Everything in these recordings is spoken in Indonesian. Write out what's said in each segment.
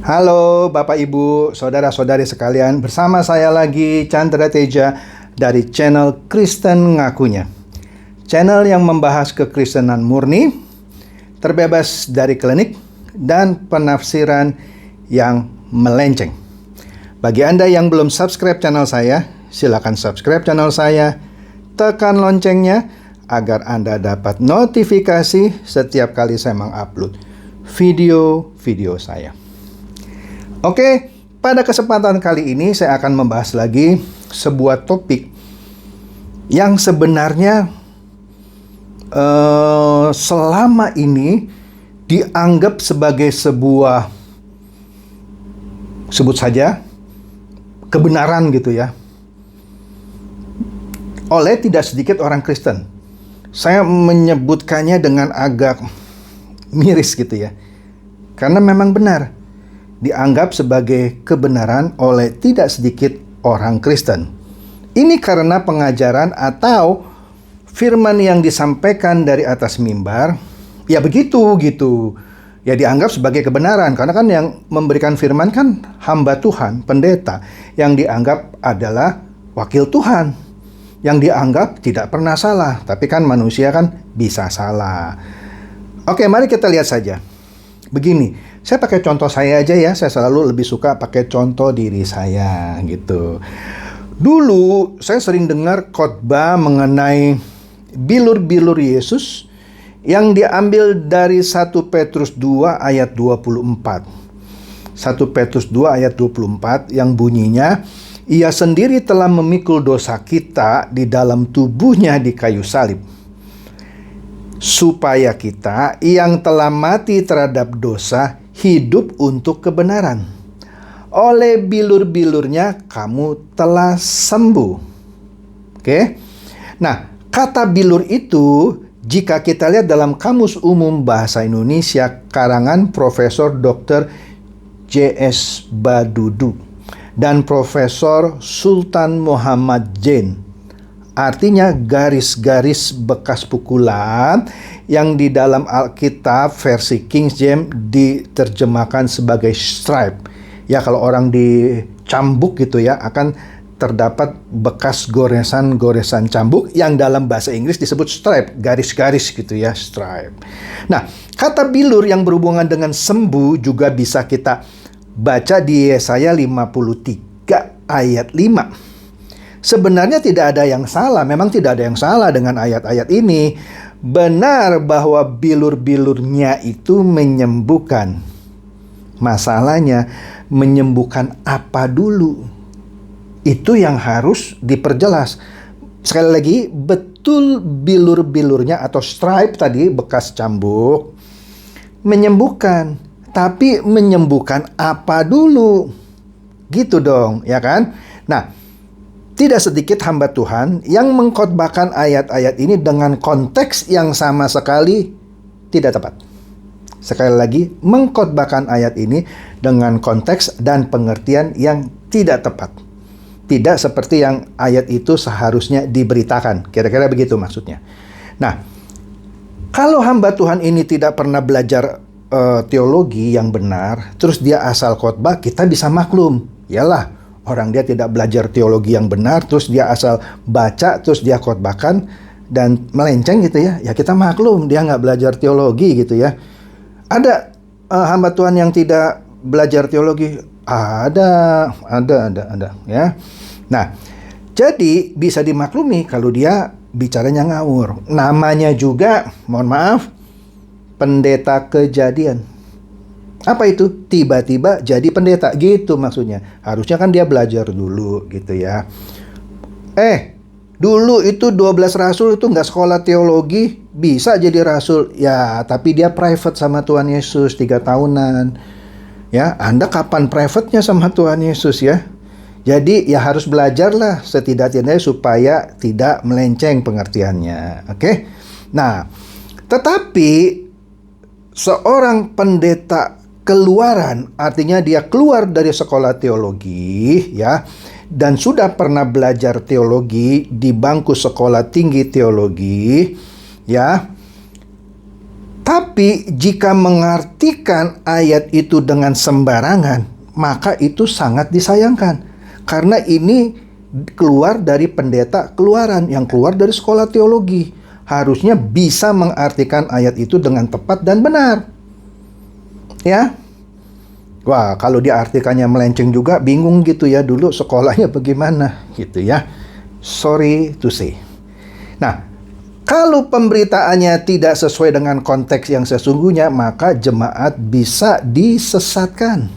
Halo Bapak Ibu, Saudara-saudari sekalian, bersama saya lagi Chandra Teja dari channel Kristen Ngakunya. Channel yang membahas kekristenan murni, terbebas dari klinik, dan penafsiran yang melenceng. Bagi Anda yang belum subscribe channel saya, silakan subscribe channel saya, tekan loncengnya agar Anda dapat notifikasi setiap kali saya mengupload video-video saya. Oke, pada kesempatan kali ini saya akan membahas lagi sebuah topik yang sebenarnya selama ini dianggap sebagai sebuah, sebut saja, kebenaran gitu ya, oleh tidak sedikit orang Kristen. Saya menyebutkannya dengan agak miris gitu ya, karena memang benar dianggap sebagai kebenaran oleh tidak sedikit orang Kristen. Ini karena pengajaran atau firman yang disampaikan dari atas mimbar, ya begitu gitu. Ya dianggap sebagai kebenaran, karena kan yang memberikan firman kan hamba Tuhan, pendeta, yang dianggap adalah wakil Tuhan, yang dianggap tidak pernah salah, tapi kan manusia kan bisa salah. Oke, mari kita lihat saja. Begini, saya pakai contoh saya aja ya, saya selalu lebih suka pakai contoh diri saya gitu. Dulu saya sering dengar khotbah mengenai bilur-bilur Yesus yang diambil dari 1 Petrus 2 ayat 24. 1 Petrus 2 ayat 24 yang bunyinya, Ia sendiri telah memikul dosa kita di dalam tubuhnya di kayu salib, supaya kita yang telah mati terhadap dosa hidup untuk kebenaran. Oleh bilur-bilurnya kamu telah sembuh. Oke. Nah, kata bilur itu jika kita lihat dalam Kamus Umum Bahasa Indonesia karangan Profesor Dr. J.S. Badudu dan Profesor Sultan Muhammad Jain, artinya garis-garis bekas pukulan, yang di dalam Alkitab versi King James diterjemahkan sebagai stripe. Ya, kalau orang dicambuk gitu ya, akan terdapat bekas goresan-goresan cambuk yang dalam bahasa Inggris disebut stripe, garis-garis gitu ya, stripe. Nah, kata bilur yang berhubungan dengan sembuh juga bisa kita baca di Yesaya 53 ayat 5. Sebenarnya tidak ada yang salah, memang tidak ada yang salah dengan ayat-ayat ini. Benar bahwa bilur-bilurnya itu menyembuhkan. Masalahnya, menyembuhkan apa dulu? Itu yang harus diperjelas. Sekali lagi, betul bilur-bilurnya atau stripe tadi, bekas cambuk, menyembuhkan. Tapi menyembuhkan apa dulu? Gitu dong, ya kan? Nah, tidak sedikit hamba Tuhan yang mengkhotbahkan ayat-ayat ini dengan konteks yang sama sekali tidak tepat. Sekali lagi, mengkhotbahkan ayat ini dengan konteks dan pengertian yang tidak tepat. Tidak seperti yang ayat itu seharusnya diberitakan. Kira-kira begitu maksudnya. Nah, kalau hamba Tuhan ini tidak pernah belajar teologi yang benar, terus dia asal khotbah, kita bisa maklum. Yalah, orang dia tidak belajar teologi yang benar, terus dia asal baca, terus dia khotbahkan dan melenceng gitu ya. Ya kita maklum dia nggak belajar teologi gitu ya. Ada hamba Tuhan yang tidak belajar teologi, ada ya. Nah, jadi bisa dimaklumi kalau dia bicaranya ngawur. Namanya juga, mohon maaf, pendeta kejadian. Apa itu? Tiba-tiba jadi pendeta, gitu maksudnya. Harusnya kan dia belajar dulu gitu ya. Dulu itu 12 rasul itu nggak sekolah teologi, bisa jadi rasul. Ya, tapi dia private sama Tuhan Yesus 3 tahunan. Ya, Anda kapan private-nya sama Tuhan Yesus ya? Jadi ya harus belajarlah setidak-tidaknya supaya tidak melenceng pengertiannya. Oke? Nah, tetapi seorang pendeta keluaran, artinya dia keluar dari sekolah teologi ya, dan sudah pernah belajar teologi di bangku sekolah tinggi teologi ya, Tapi jika mengartikan ayat itu dengan sembarangan, maka itu sangat disayangkan. Karena ini keluar dari pendeta keluaran, yang keluar dari sekolah teologi. Harusnya bisa mengartikan ayat itu dengan tepat dan benar. Ya. Wah, kalau diartikannya melenceng juga bingung gitu ya, dulu sekolahnya bagaimana gitu ya. Sorry to say. Nah, kalau pemberitaannya tidak sesuai dengan konteks yang sesungguhnya, maka jemaat bisa disesatkan.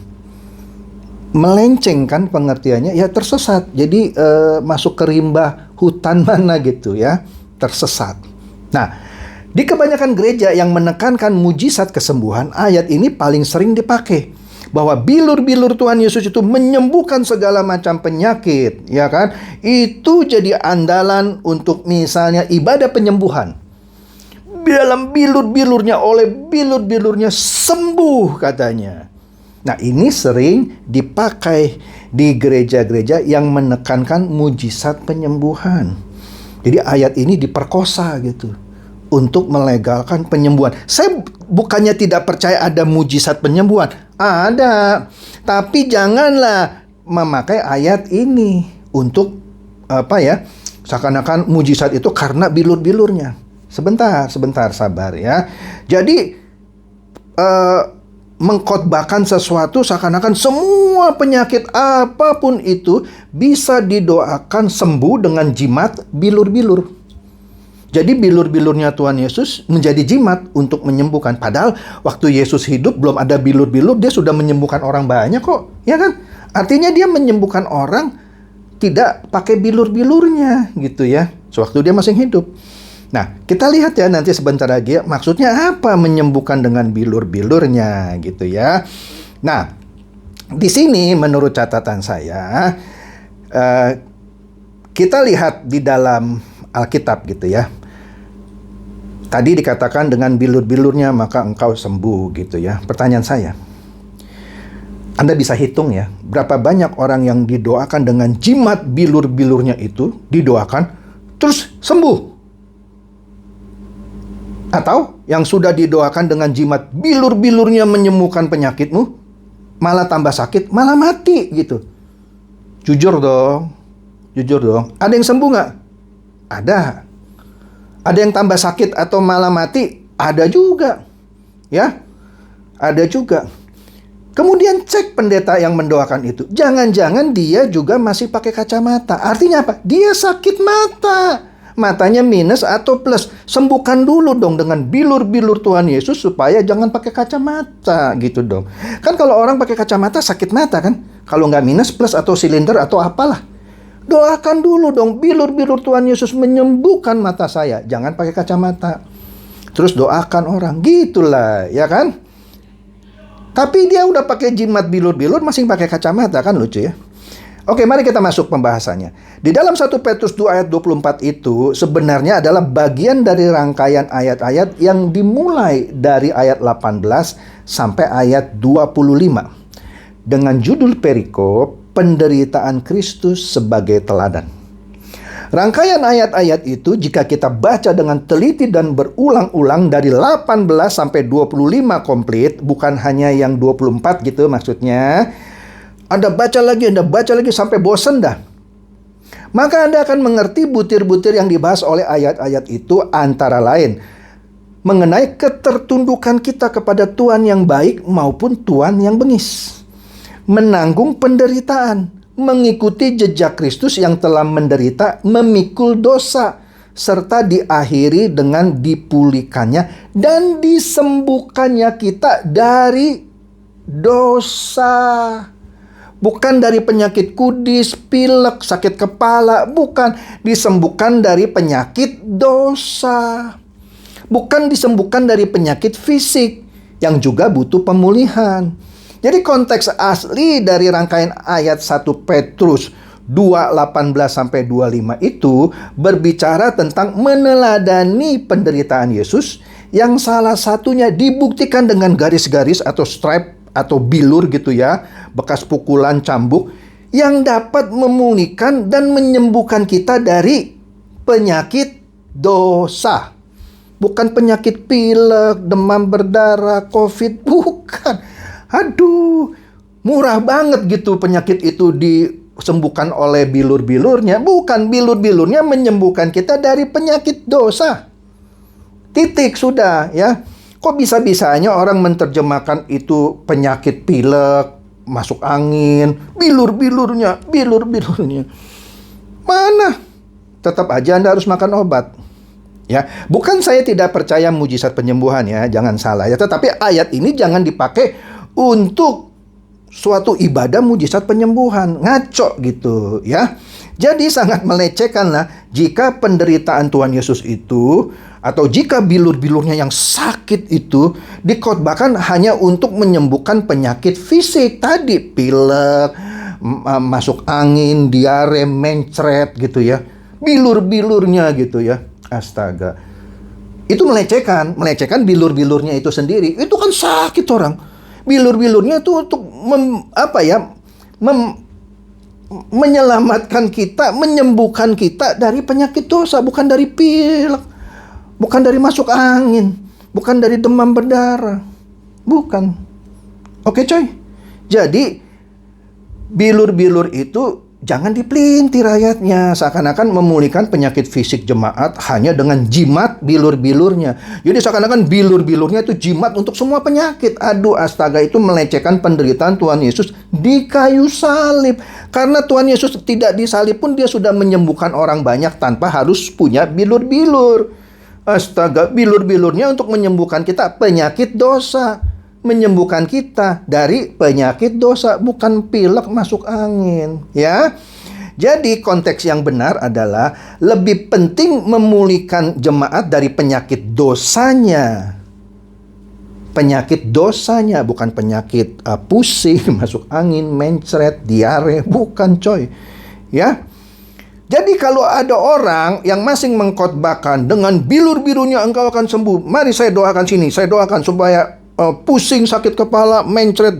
Melenceng kan pengertiannya, ya tersesat. Jadi masuk ke rimba hutan mana gitu ya, tersesat. Nah, di kebanyakan gereja yang menekankan mujizat kesembuhan, ayat ini paling sering dipakai. Bahwa bilur-bilur Tuhan Yesus itu menyembuhkan segala macam penyakit, ya kan? Itu jadi andalan untuk misalnya ibadah penyembuhan. Dalam bilur-bilurnya, oleh bilur-bilurnya sembuh katanya. Nah, ini sering dipakai di gereja-gereja yang menekankan mujizat penyembuhan. Jadi ayat ini diperkosa gitu untuk melegalkan penyembuhan. Saya bukannya tidak percaya ada mujizat penyembuhan. Ada. Tapi janganlah memakai ayat ini untuk seakan-akan mujizat itu karena bilur-bilurnya. Sebentar, sabar ya. Jadi mengkhotbahkan sesuatu seakan-akan semua penyakit apapun itu bisa didoakan sembuh dengan jimat bilur-bilur. Jadi bilur-bilurnya Tuhan Yesus menjadi jimat untuk menyembuhkan. Padahal waktu Yesus hidup belum ada bilur-bilur, dia sudah menyembuhkan orang banyak kok. Ya kan? Artinya dia menyembuhkan orang tidak pakai bilur-bilurnya gitu ya. Sewaktu dia masih hidup. Nah, kita lihat ya nanti sebentar lagi ya, maksudnya apa menyembuhkan dengan bilur-bilurnya gitu ya. Nah, di sini menurut catatan saya, kita lihat di dalam Alkitab gitu ya. Tadi dikatakan dengan bilur-bilurnya maka engkau sembuh gitu ya. Pertanyaan saya, Anda bisa hitung ya, berapa banyak orang yang didoakan dengan jimat bilur-bilurnya itu, didoakan, terus sembuh? Atau yang sudah didoakan dengan jimat bilur-bilurnya menyembuhkan penyakitmu, malah tambah sakit, malah mati gitu. Jujur dong. Ada yang sembuh nggak? Ada. Ada yang tambah sakit atau malah mati? Ada juga. Ya, ada juga. Kemudian cek pendeta yang mendoakan itu. Jangan-jangan dia juga masih pakai kacamata. Artinya apa? Dia sakit mata. Matanya minus atau plus. Sembuhkan dulu dong dengan bilur-bilur Tuhan Yesus supaya jangan pakai kacamata gitu dong. Kan kalau orang pakai kacamata sakit mata kan? Kalau nggak minus, plus atau silinder atau apalah. Doakan dulu dong, bilur-bilur Tuhan Yesus menyembuhkan mata saya. Jangan pakai kacamata. Terus doakan orang, gitulah, ya kan? Tapi dia udah pakai jimat bilur-bilur, masih pakai kacamata, kan lucu ya? Oke, mari kita masuk pembahasannya. Di dalam 1 Petrus 2 ayat 24 itu sebenarnya adalah bagian dari rangkaian ayat-ayat yang dimulai dari ayat 18 sampai ayat 25. Dengan judul perikop, penderitaan Kristus sebagai teladan. Rangkaian ayat-ayat itu jika kita baca dengan teliti dan berulang-ulang dari 18 sampai 25 komplit, bukan hanya yang 24 gitu maksudnya. Anda baca lagi sampai bosan dah. Maka Anda akan mengerti butir-butir yang dibahas oleh ayat-ayat itu antara lain mengenai ketertundukan kita kepada Tuhan yang baik maupun Tuhan yang bengis. Menanggung penderitaan, mengikuti jejak Kristus yang telah menderita, memikul dosa, serta diakhiri dengan dipulihkannya dan disembuhkannya kita dari dosa. Bukan dari penyakit kudis, pilek, sakit kepala, bukan. Disembuhkan dari penyakit dosa. Bukan disembuhkan dari penyakit fisik yang juga butuh pemulihan. Jadi konteks asli dari rangkaian ayat 1 Petrus 2:18 sampai 25 itu berbicara tentang meneladani penderitaan Yesus yang salah satunya dibuktikan dengan garis-garis atau stripe atau bilur gitu ya, bekas pukulan cambuk yang dapat memulihkan dan menyembuhkan kita dari penyakit dosa. Bukan penyakit pilek, demam berdarah, COVID, bukan. Aduh, murah banget gitu penyakit itu disembuhkan oleh bilur-bilurnya. Bukan, bilur-bilurnya menyembuhkan kita dari penyakit dosa. Titik, sudah ya. Kok bisa-bisanya orang menerjemahkan itu penyakit pilek, masuk angin, bilur-bilurnya. Mana? Tetap aja Anda harus makan obat. Ya, bukan saya tidak percaya mujizat penyembuhan ya, jangan salah ya. Tetapi ayat ini jangan dipakai untuk suatu ibadah mujizat penyembuhan. Ngaco gitu ya. Jadi sangat melecehkan lah jika penderitaan Tuhan Yesus itu, atau jika bilur-bilurnya yang sakit itu dikhotbahkan hanya untuk menyembuhkan penyakit fisik tadi, pilek, masuk angin, diare, mencret gitu ya. Bilur-bilurnya gitu ya. Astaga. Itu melecehkan bilur-bilurnya itu sendiri. Itu kan sakit orang. Bilur-bilurnya itu untuk menyelamatkan kita, menyembuhkan kita dari penyakit dosa, bukan dari pilek, bukan dari masuk angin, bukan dari demam berdarah. Bukan. Oke, coy. Jadi bilur-bilur itu jangan dipelintir ayatnya, seakan-akan memulihkan penyakit fisik jemaat hanya dengan jimat bilur-bilurnya. Jadi seakan-akan bilur-bilurnya itu jimat untuk semua penyakit. Aduh, astaga, itu melecehkan penderitaan Tuhan Yesus di kayu salib. Karena Tuhan Yesus tidak disalib pun dia sudah menyembuhkan orang banyak tanpa harus punya bilur-bilur. Astaga, bilur-bilurnya untuk menyembuhkan kita penyakit dosa. Menyembuhkan kita dari penyakit dosa, bukan pilek masuk angin ya. Jadi konteks yang benar adalah lebih penting memulihkan jemaat dari penyakit dosanya. Penyakit dosanya, bukan penyakit pusing, masuk angin, mencret, diare, bukan coy. Ya. Jadi kalau ada orang yang masih mengkhotbahkan dengan bilur-bilurnya engkau akan sembuh, mari saya doakan sini, saya doakan supaya pusing, sakit kepala, mencret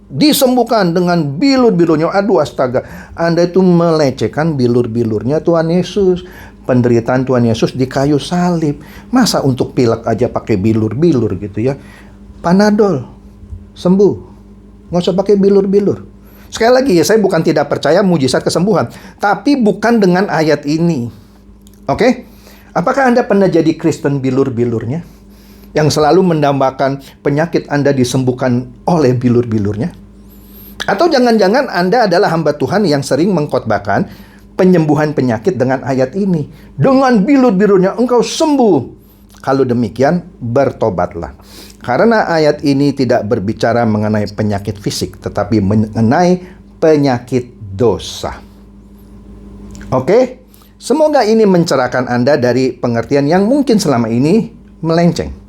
disembuhkan dengan bilur-bilurnya. Aduh, astaga, Anda itu melecehkan bilur-bilurnya Tuhan Yesus. Penderitaan Tuhan Yesus di kayu salib. Masa untuk pilek aja pakai bilur-bilur gitu ya. Panadol, sembuh. Nggak usah pakai bilur-bilur. Sekali lagi ya, saya bukan tidak percaya mujizat kesembuhan, tapi bukan dengan ayat ini. Oke? Apakah Anda pernah jadi Kristen bilur-bilurnya? Yang selalu mendambakan penyakit Anda disembuhkan oleh bilur-bilurnya? Atau jangan-jangan Anda adalah hamba Tuhan yang sering mengkhotbahkan penyembuhan penyakit dengan ayat ini. Dengan bilur-bilurnya engkau sembuh. Kalau demikian, bertobatlah. Karena ayat ini tidak berbicara mengenai penyakit fisik, tetapi mengenai penyakit dosa. Oke? Semoga ini mencerahkan Anda dari pengertian yang mungkin selama ini melenceng.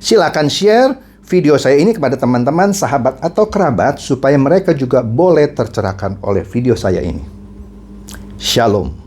Silakan share video saya ini kepada teman-teman, sahabat, atau kerabat supaya mereka juga boleh tercerahkan oleh video saya ini. Shalom.